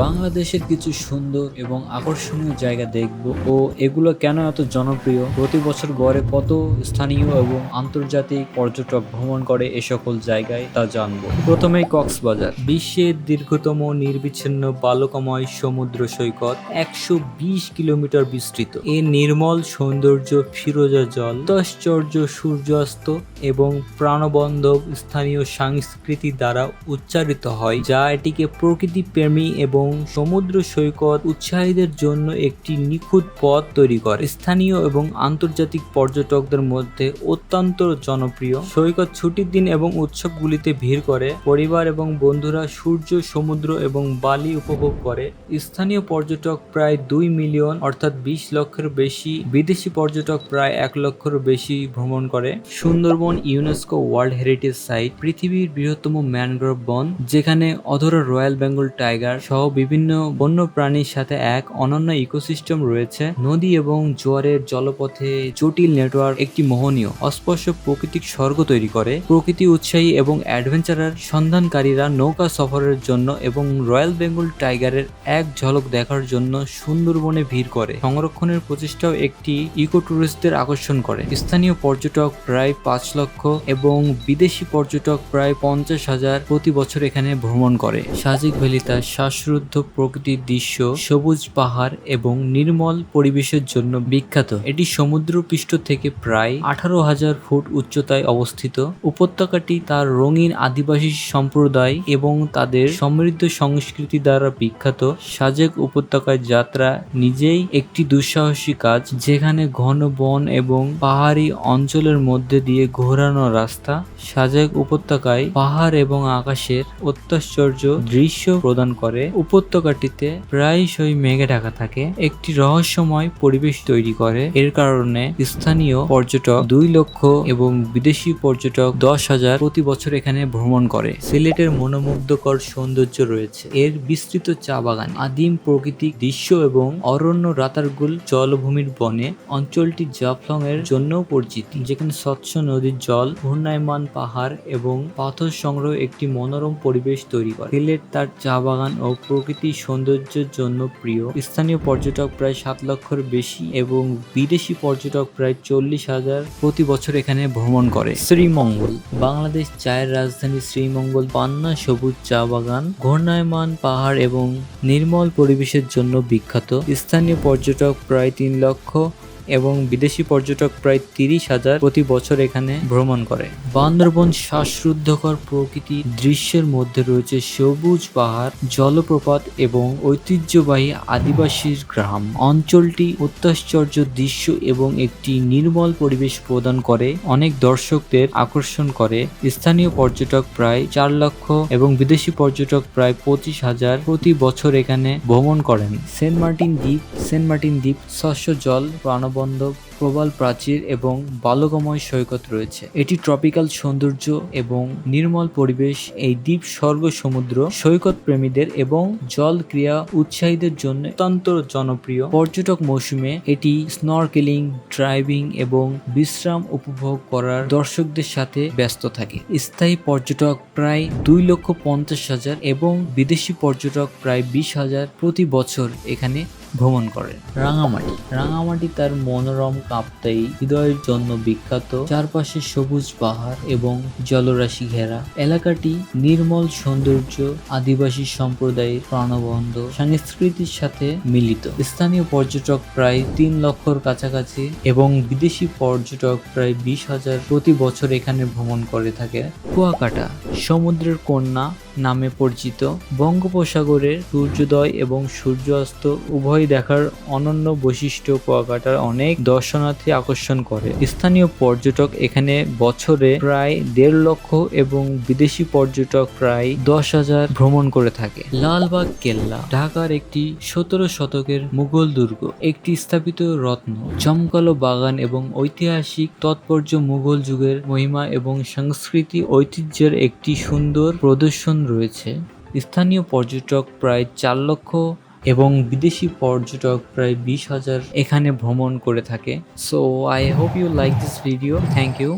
বাংলাদেশের কিছু সুন্দর এবং আকর্ষণীয় জায়গা দেখব ও এগুলো কেন এত জনপ্রিয়, প্রতি বছর গড়ে কত স্থানীয় এবং আন্তর্জাতিক পর্যটক ভ্রমণ করে এ সকল জায়গায় তা জানবো। প্রথমেই কক্সবাজার, বিশ্বের দীর্ঘতম নির্বিচ্ছিন্ন বালুকাময় সমুদ্র সৈকত, 120 কিলোমিটার বিস্তৃত। এর নির্মল সৌন্দর্য, ফিরোজা জল, আশ্চর্য সূর্যাস্ত এবং প্রাণবন্ধব স্থানীয় সংস্কৃতি দ্বারা উচ্চারিত হয়, যা এটিকে প্রকৃতি প্রেমী এবং সমুদ্র সৈকত উৎসাহীদের জন্য একটি নিখুঁত পথ তৈরি করে। স্থানীয় এবং আন্তর্জাতিক পর্যটকদের মধ্যে অত্যন্ত জনপ্রিয়। সৈকত ছুটির দিন এবং উৎসবগুলিতে ভিড় করে। পরিবার এবং বন্ধুরা সূর্য, সমুদ্র এবং বালি উপভোগ করে। স্থানীয় পর্যটক প্রায় 2 মিলিয়ন অর্থাৎ 20 লক্ষের বেশি। বিদেশি পর্যটক প্রায় 1 লক্ষের বেশি ভ্রমণ করে। Sundarban UNESCO world heritage site, পৃথিবীর বৃহত্তম ম্যানগ্রোভ বন, যেখানে অধরা রয়্যাল বেঙ্গল টাইগার সহ বিভিন্ন বন্য প্রাণীর সাথে এক অনন্য ইকোসিস্টেম রয়েছে। নদী এবং জোয়ারের জলপথে জটিল নেটওয়ার্ক একটি মোহনীয় অস্পর্শ প্রাকৃতিক স্বর্গ তৈরি করে। প্রকৃতি উৎসাহী এবং অ্যাডভেঞ্চারার সন্ধানকারীরা নৌকা সফরের জন্য এবং রয়্যাল বেঙ্গল টাইগারের এক ঝলক দেখার জন্য সুন্দরবনে ভিড় করে। সংরক্ষণের প্রচেষ্টাও একটি ইকো ট্যুরিস্টদের আকর্ষণ করে। স্থানীয় পর্যটক প্রায় 5 লক্ষ এবং বিদেশি পর্যটক প্রায় 50,000 প্রতি বছর এখানে ভ্রমণ করে। সাজেক ভ্যালি তার শ্বাসরুদ্ধ প্রকৃতির দৃশ্য, সবুজ পাহাড় এবং নির্মল পরিবেশের জন্য বিখ্যাত। এটি সমুদ্রপৃষ্ঠ থেকে প্রায় 18,000 ফুট উচ্চতায় অবস্থিত। উপত্যকাটি তার রঙিন আদিবাসী সম্প্রদায় এবং তাদের সমৃদ্ধ সংস্কৃতি দ্বারা বিখ্যাত। সাজেক উপত্যকায় যাত্রা নিজেই একটি দুঃসাহসী কাজ, যেখানে ঘন বন এবং পাহাড়ি অঞ্চলের মধ্যে দিয়ে ঘোরানো রাস্তা সাজেক উপত্যকায় পাহাড় এবং আকাশের অত্যাশ্চর্য দৃশ্য প্রদান করে। উপত্যকাটিতে প্রায়শই মেঘে ঢাকা থাকে, একটি রহস্যময় পরিবেশ তৈরি করে। এর কারণে স্থানীয় পর্যটক 2 লক্ষ এবং বিদেশি পর্যটক 10,000 প্রতি বছর এখানে ভ্রমণ করে। সিলেটের মনোমুগ্ধকর সৌন্দর্য রয়েছে। এর বিস্তৃত চা বাগান, আদিম প্রাকৃতিক দৃশ্য এবং অরণ্য রাতারগুল জলভূমির বনে। অঞ্চলটি জাফলং এর জন্যও পরিচিত, যেখানে স্বচ্ছ নদীর জল, ঘূর্ণায়মান পাহাড় এবং পাথর সংগ্রহ একটি মনোরম পরিবেশ তৈরি করে। সিলেট তার চা বাগান ও প্রকৃতির সৌন্দর্যের জন্য প্রিয়। স্থানীয় পর্যটক প্রায় 7 লক্ষের বেশি এবং বিদেশি পর্যটক প্রায় 40,000 প্রতি বছর এখানে ভ্রমণ করে। শ্রীমঙ্গল, বাংলাদেশ চায়ের রাজধানী শ্রীমঙ্গল পান্না সবুজ চা বাগান, ঘূর্ণায়মান পাহাড় এবং নির্মল পরিবেশের জন্য বিখ্যাত। স্থানীয় পর্যটক প্রায় 3 লক্ষ এবং বিদেশি পর্যটক প্রায় 30,000 প্রতি বছর এখানে ভ্রমণ করে। বান্দরবন শ্বাসরুদ্ধকর প্রকৃতির দৃশ্যের মধ্যে রয়েছে সবুজ পাহাড়, জলপ্রপাত এবং ঐতিহ্যবাহী আদিবাসীর গ্রাম। অঞ্চলটি অত্যাশ্চর্য দৃশ্য এবং একটি নির্মল পরিবেশ প্রদান করে, অনেক দর্শকদের আকর্ষণ করে। স্থানীয় পর্যটক প্রায় 4 লক্ষ এবং বিদেশি পর্যটক প্রায় 25,000 প্রতি বছর এখানে ভ্রমণ করেন। সেন্ট মার্টিন দ্বীপ শস্য জল, প্রাণবন্ত প্রবাল প্রাচীর এবং বালুকাময় সৈকত রয়েছে। এটি ট্রপিক্যাল সৌন্দর্য এবং নির্মল পরিবেশ এই দ্বীপ স্বর্গ সমুদ্র সৈকত প্রেমীদের এবং জল ক্রীড়া উৎসাহীদের জন্য অত্যন্ত জনপ্রিয়। পর্যটক মৌসুমে এটি স্নরকেলিং, ড্রাইভিং এবং বিশ্রাম উপভোগ করার দর্শকদের সাথে ব্যস্ত থাকে। স্থায়ী পর্যটক প্রায় 2,50,000 এবং বিদেশি পর্যটক প্রায় 20,000 প্রতি বছর এখানে ভ্রমণ করে। রাঙামাটি তার মনোরম কাপ্তাই হৃদয়ের জন্য বিখ্যাত। চারপাশে সবুজ পাহাড় এবং জলরাশি ঘেরা। এলাকাটি নির্মল সৌন্দর্য, আদিবাসী সম্প্রদায়ের প্রাণবন্ত সংস্কৃতির সাথে মিলিত। স্থানীয় পর্যটক প্রায় 3 লক্ষর কাছাকাছি এবং বিদেশি পর্যটক প্রায় 20,000 প্রতি বছর এখানে ভ্রমণ করে থাকে। কুয়াকাটা, সমুদ্রের কন্যা নামে পরিচিত। বঙ্গোপসাগরের সূর্যোদয় এবং সূর্যাস্ত উভয় দেখার অনন্য বৈশিষ্ট্য কুয়াকাটার অনেক দর্শনার্থী আকর্ষণ করে। স্থানীয় পর্যটক এখানে বছরে প্রায় 1.5 লক্ষ এবং বিদেশি পর্যটক প্রায় 10,000 ভ্রমণ করে থাকে। লালবাগ কেল্লা, ঢাকার একটি 17 শতকের মুঘল দুর্গ, একটি স্থাপিত রত্ন, জমকালো বাগান এবং ঐতিহাসিক তাৎপর্য, মুঘল যুগের মহিমা এবং সংস্কৃতি ঐতিহ্যের একটি সুন্দর প্রদর্শন রয়েছে। স্থানীয় পর্যটক প্রায় 4 লক্ষ এবং বিদেশি পর্যটক প্রায় 20,000 এখানে ভ্রমণ করে থাকে। So I hope you like this video. Thank you.